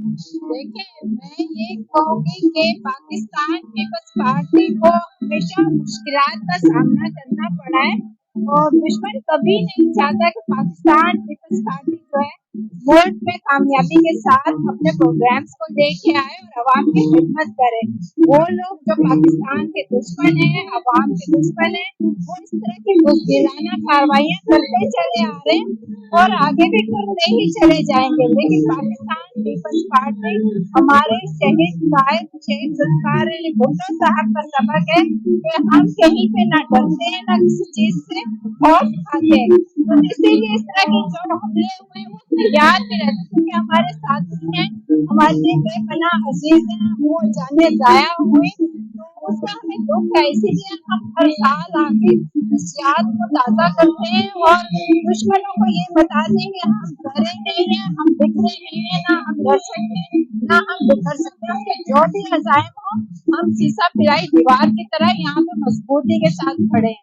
देखिए, मैं ये कहूँगी कि पाकिस्तान पीपल्स पार्टी को हमेशा मुश्किलात का सामना करना पड़ा है और दुश्मन कभी नहीं चाहता कि पाकिस्तान पीपल्स पार्टी जो है मुल्क में कामयाबी के साथ अपने प्रोग्राम्स को लेके आए और अवाम की खिदमत करे। वो लोग जो पाकिस्तान के दुश्मन है, अवाम के दुश्मन है, वो इस तरह की बुज़दिलाना कार्रवाइयाँ करते चले आ रहे हैं और आगे भी करते ही चले जाएंगे। लेकिन पाकिस्तान पीपल्स पार्टी हमारे शहीद कायद शेख जुल्फ़िकार अली भुट्टो साहब का सबक है कि हम कहीं पे ना डरते हैं ना किसी चीज से खौफ खाते हैं। तो इसीलिए इस तरह के जो हमले हुए वो हमें याद भी रहते, क्योंकि हमारे साथी हैं, हमारे बेपनाह अजीज हैं, वो जाने जाया हुए, तो उसका हमें दुख है। इसीलिए हम हर साल आके इस याद को ताज़ा करते हैं और दुश्मनों को ये बताते हैं कि हम डरे नहीं हैं, हम बिखरे नहीं हैं, ना हम डर सकते हैं, ना हम बिखर सकते हैं। उसके जो भी अज़ाइम हो, हम सीसा पिराई दीवार की तरह यहाँ पे मजबूती के साथ खड़े हैं।